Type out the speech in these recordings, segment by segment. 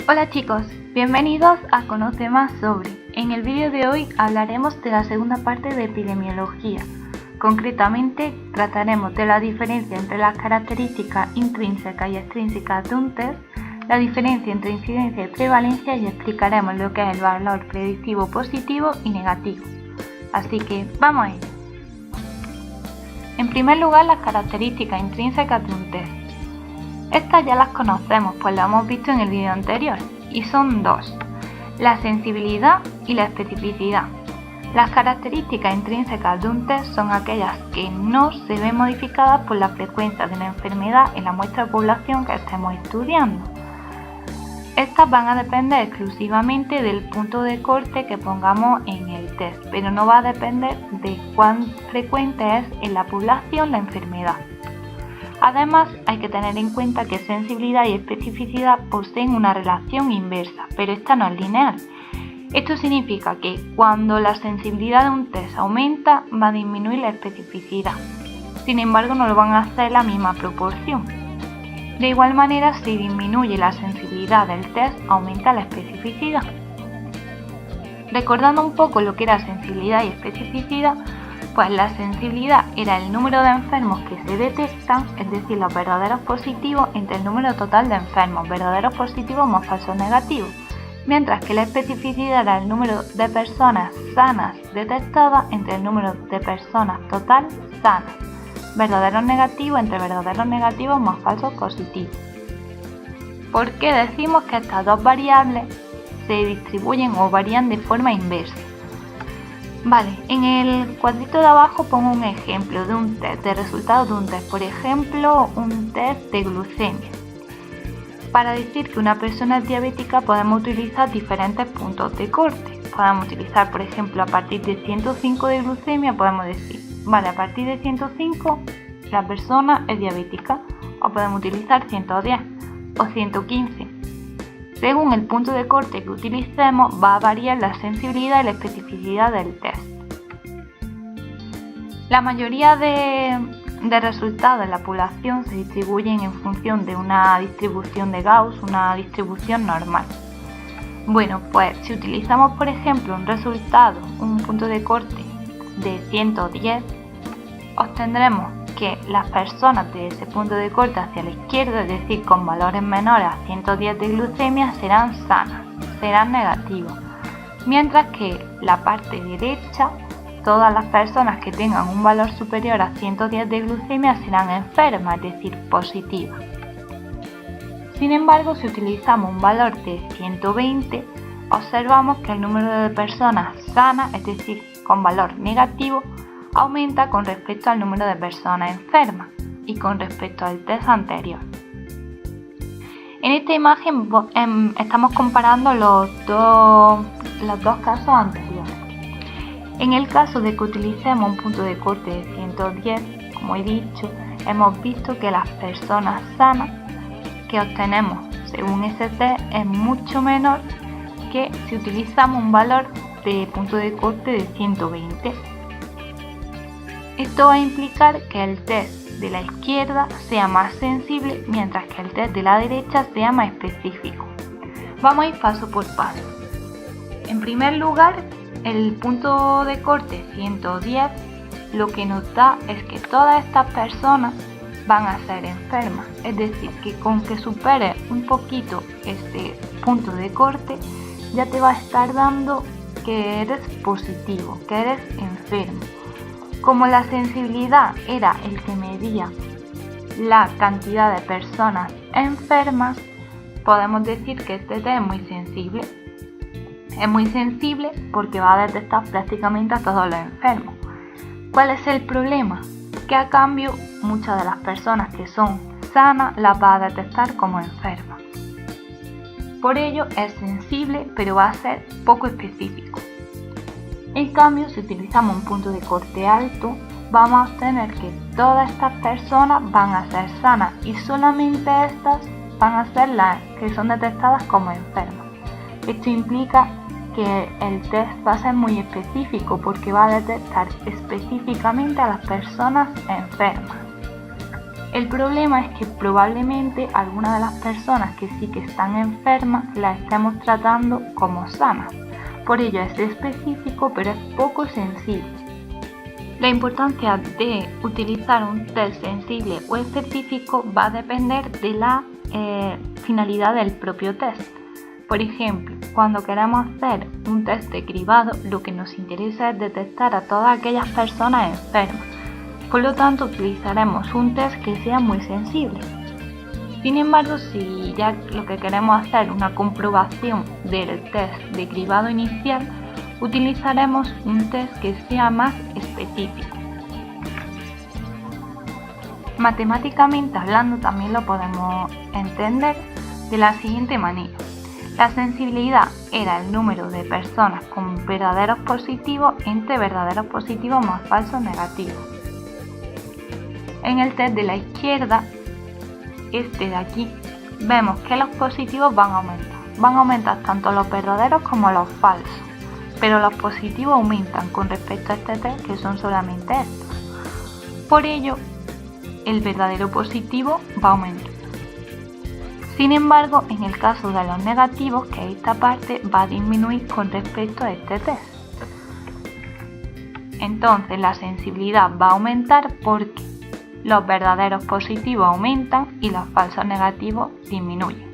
Hola chicos, bienvenidos a Conoce Más Sobre. En el vídeo de hoy hablaremos de la segunda parte de epidemiología. Concretamente, trataremos de la diferencia entre las características intrínsecas y extrínsecas de un test, la diferencia entre incidencia y prevalencia y explicaremos lo que es el valor predictivo positivo y negativo. Así que, vamos a ello. En primer lugar, las características intrínsecas de un test. Estas ya las conocemos, pues las hemos visto en el vídeo anterior, y son dos: la sensibilidad y la especificidad. Las características intrínsecas de un test son aquellas que no se ven modificadas por la frecuencia de la enfermedad en la muestra de población que estemos estudiando. Estas van a depender exclusivamente del punto de corte que pongamos en el test, pero no va a depender de cuán frecuente es en la población la enfermedad. Además, hay que tener en cuenta que sensibilidad y especificidad poseen una relación inversa, pero esta no es lineal. Esto significa que cuando la sensibilidad de un test aumenta, va a disminuir la especificidad. Sin embargo, no lo van a hacer en la misma proporción. De igual manera, si disminuye la sensibilidad del test, aumenta la especificidad. Recordando un poco lo que era sensibilidad y especificidad, pues la sensibilidad era el número de enfermos que se detectan, es decir, los verdaderos positivos entre el número total de enfermos, verdaderos positivos más falsos negativos, mientras que la especificidad era el número de personas sanas detectadas entre el número de personas total sanas, verdaderos negativos entre verdaderos negativos más falsos positivos. ¿Por qué decimos que estas dos variables se distribuyen o varían de forma inversa? Vale, en el cuadrito de abajo pongo un ejemplo de un test, de resultados de un test, por ejemplo, un test de glucemia. Para decir que una persona es diabética podemos utilizar diferentes puntos de corte. Podemos utilizar, por ejemplo, a partir de 105 de glucemia, podemos decir, vale, a partir de 105 la persona es diabética, o podemos utilizar 110 o 115. Según el punto de corte que utilicemos, va a variar la sensibilidad y la especificidad del test. La mayoría de resultados en la población se distribuyen en función de una distribución de Gauss, una distribución normal. Bueno, pues si utilizamos, por ejemplo, un punto de corte de 110, obtendremos que las personas de ese punto de corte hacia la izquierda, es decir, con valores menores a 110 de glucemia, serán sanas, serán negativos, mientras que la parte derecha, todas las personas que tengan un valor superior a 110 de glucemia serán enfermas, es decir, positivas. Sin embargo, si utilizamos un valor de 120, observamos que el número de personas sanas, es decir, con valor negativo, aumenta con respecto al número de personas enfermas y con respecto al test anterior. En esta imagen estamos comparando los dos casos anteriores. En el caso de que utilicemos un punto de corte de 110, como he dicho, hemos visto que las personas sanas que obtenemos según ese test es mucho menor que si utilizamos un valor de punto de corte de 120. Esto va a implicar que el test de la izquierda sea más sensible, mientras que el test de la derecha sea más específico. Vamos a ir paso por paso. En primer lugar, el punto de corte 110 lo que nos da es que todas estas personas van a ser enfermas. Es decir, que con que supere un poquito este punto de corte, ya te va a estar dando que eres positivo, que eres enfermo. Como la sensibilidad era el que medía la cantidad de personas enfermas, podemos decir que este test es muy sensible. Es muy sensible porque va a detectar prácticamente a todos los enfermos. ¿Cuál es el problema? Que a cambio muchas de las personas que son sanas las va a detectar como enfermas. Por ello es sensible, pero va a ser poco específico. En cambio, si utilizamos un punto de corte alto, vamos a obtener que todas estas personas van a ser sanas y solamente estas van a ser las que son detectadas como enfermas. Esto implica que el test va a ser muy específico porque va a detectar específicamente a las personas enfermas. El problema es que probablemente algunas de las personas que sí que están enfermas las estemos tratando como sanas. Por ello es específico, pero es poco sensible. La importancia de utilizar un test sensible o específico va a depender de la finalidad del propio test. Por ejemplo, cuando queremos hacer un test de cribado, lo que nos interesa es detectar a todas aquellas personas enfermas. Por lo tanto, utilizaremos un test que sea muy sensible. Sin embargo, si ya lo que queremos hacer es una comprobación del test de cribado inicial, utilizaremos un test que sea más específico. Matemáticamente hablando, también lo podemos entender de la siguiente manera. La sensibilidad era el número de personas con verdaderos positivos entre verdaderos positivos más falsos negativos. En el test de la izquierda, este de aquí, vemos que los positivos van a aumentar. Van a aumentar tanto los verdaderos como los falsos, pero los positivos aumentan con respecto a este test, que son solamente estos. Por ello, el verdadero positivo va a aumentar. Sin embargo, en el caso de los negativos, que esta parte va a disminuir con respecto a este test. Entonces, la sensibilidad va a aumentar porque los verdaderos positivos aumentan y los falsos negativos disminuyen.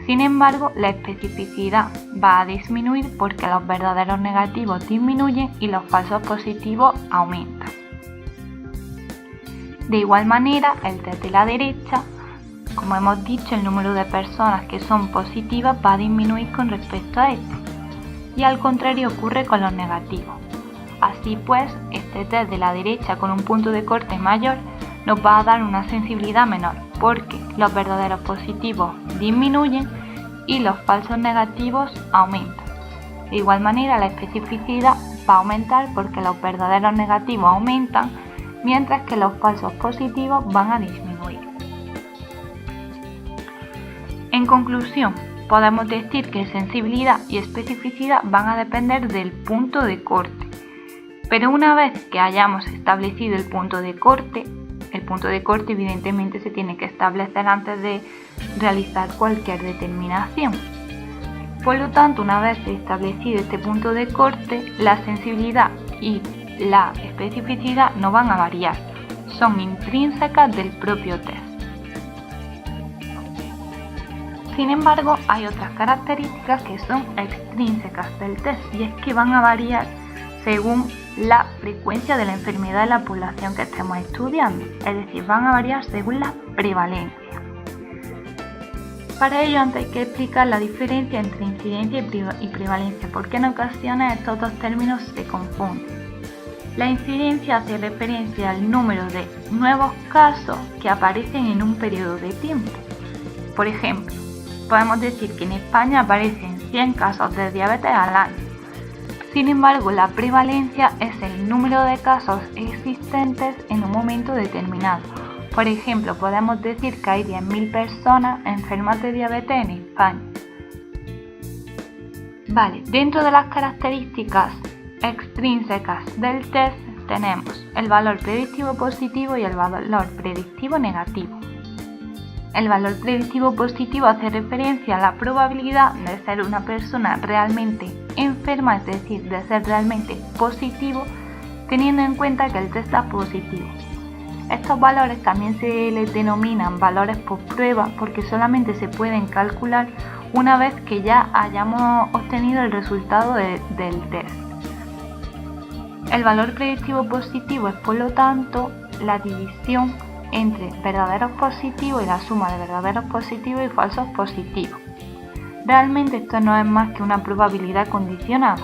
Sin embargo, la especificidad va a disminuir porque los verdaderos negativos disminuyen y los falsos positivos aumentan. De igual manera, el test de la derecha, como hemos dicho, el número de personas que son positivas va a disminuir con respecto a este. Y al contrario ocurre con los negativos. Así pues, este test de la derecha con un punto de corte mayor nos va a dar una sensibilidad menor, porque los verdaderos positivos disminuyen y los falsos negativos aumentan. De igual manera, la especificidad va a aumentar porque los verdaderos negativos aumentan, mientras que los falsos positivos van a disminuir. En conclusión, podemos decir que sensibilidad y especificidad van a depender del punto de corte. Pero una vez que hayamos establecido el punto de corte evidentemente se tiene que establecer antes de realizar cualquier determinación. Por lo tanto, una vez establecido este punto de corte, la sensibilidad y la especificidad no van a variar, son intrínsecas del propio test. Sin embargo, hay otras características que son extrínsecas del test y es que van a variar según la frecuencia de la enfermedad de la población que estemos estudiando, es decir, van a variar según la prevalencia. Para ello antes hay que explicar la diferencia entre incidencia y prevalencia, porque en ocasiones estos dos términos se confunden. La incidencia hace referencia al número de nuevos casos que aparecen en un periodo de tiempo. Por ejemplo, podemos decir que en España aparecen 100 casos de diabetes al año. Sin embargo, la prevalencia es el número de casos existentes en un momento determinado. Por ejemplo, podemos decir que hay 10.000 personas enfermas de diabetes en España. Dentro de las características extrínsecas del test tenemos el valor predictivo positivo y el valor predictivo negativo. El valor predictivo positivo hace referencia a la probabilidad de ser una persona realmente enferma, es decir, de ser realmente positivo, teniendo en cuenta que el test da positivo. Estos valores también se les denominan valores por prueba porque solamente se pueden calcular una vez que ya hayamos obtenido el resultado del test. El valor predictivo positivo es, por lo tanto, la división entre verdaderos positivos y la suma de verdaderos positivos y falsos positivos. Realmente esto no es más que una probabilidad condicionada.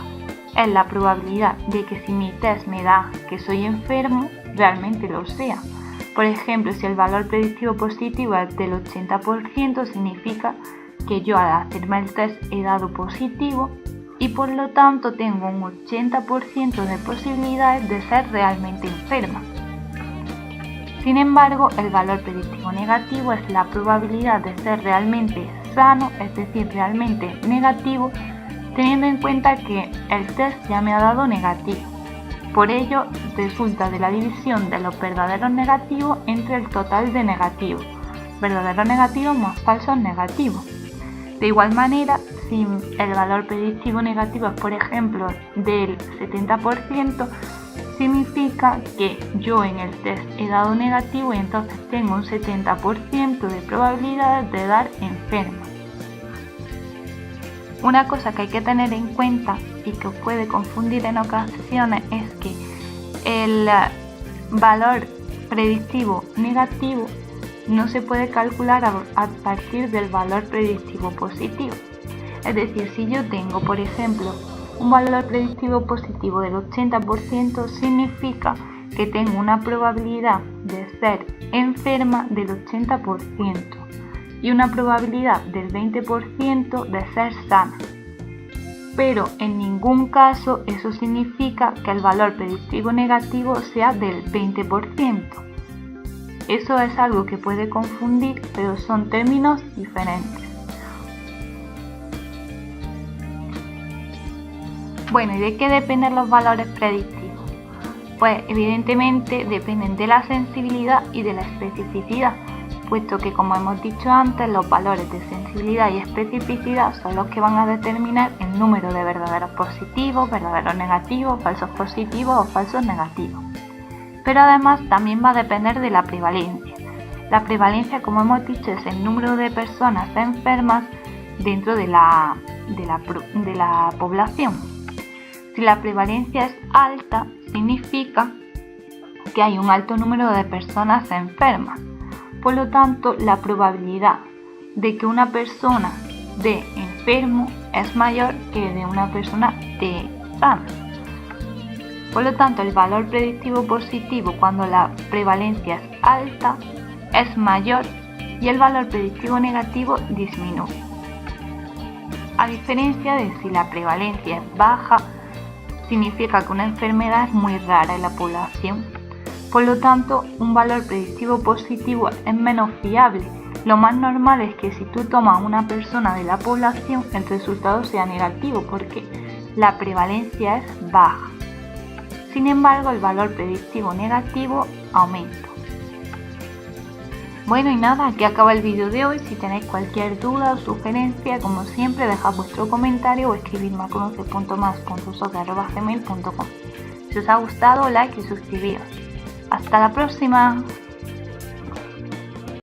Es la probabilidad de que si mi test me da que soy enfermo, realmente lo sea. Por ejemplo, si el valor predictivo positivo es del 80%, significa que yo al hacerme el test he dado positivo y por lo tanto tengo un 80% de posibilidades de ser realmente enferma. Sin embargo, el valor predictivo negativo es la probabilidad de ser realmente sano, es decir, realmente negativo, teniendo en cuenta que el test ya me ha dado negativo. Por ello, resulta de la división de los verdaderos negativos entre el total de negativos. Verdaderos negativos más falsos negativos. De igual manera, si el valor predictivo negativo es, por ejemplo, del 70%, significa que yo en el test he dado negativo y entonces tengo un 70% de probabilidades de dar enferma. Una cosa que hay que tener en cuenta y que os puede confundir en ocasiones es que el valor predictivo negativo no se puede calcular a partir del valor predictivo positivo. Es decir, si yo tengo, por ejemplo, un valor predictivo positivo del 80%, significa que tengo una probabilidad de ser enferma del 80% y una probabilidad del 20% de ser sana. Pero en ningún caso eso significa que el valor predictivo negativo sea del 20%. Eso es algo que puede confundir, pero son términos diferentes. Bueno, ¿y de qué dependen los valores predictivos? Pues evidentemente dependen de la sensibilidad y de la especificidad, puesto que, como hemos dicho antes, los valores de sensibilidad y especificidad son los que van a determinar el número de verdaderos positivos, verdaderos negativos, falsos positivos o falsos negativos. Pero además también va a depender de la prevalencia. La prevalencia, como hemos dicho, es el número de personas enfermas dentro de la población. Si la prevalencia es alta, significa que hay un alto número de personas enfermas. Por lo tanto, la probabilidad de que una persona dé enfermo es mayor que de una persona de sana. Por lo tanto, el valor predictivo positivo cuando la prevalencia es alta es mayor y el valor predictivo negativo disminuye. A diferencia de si la prevalencia es baja, significa que una enfermedad es muy rara en la población. Por lo tanto, un valor predictivo positivo es menos fiable. Lo más normal es que si tú tomas a una persona de la población, el resultado sea negativo porque la prevalencia es baja. Sin embargo, el valor predictivo negativo aumenta. Bueno, y nada, aquí acaba el vídeo de hoy. Si tenéis cualquier duda o sugerencia, como siempre, dejad vuestro comentario o escribidme a conoce.mas.soc@gmail.com. Si os ha gustado, like y suscribiros. ¡Hasta la próxima!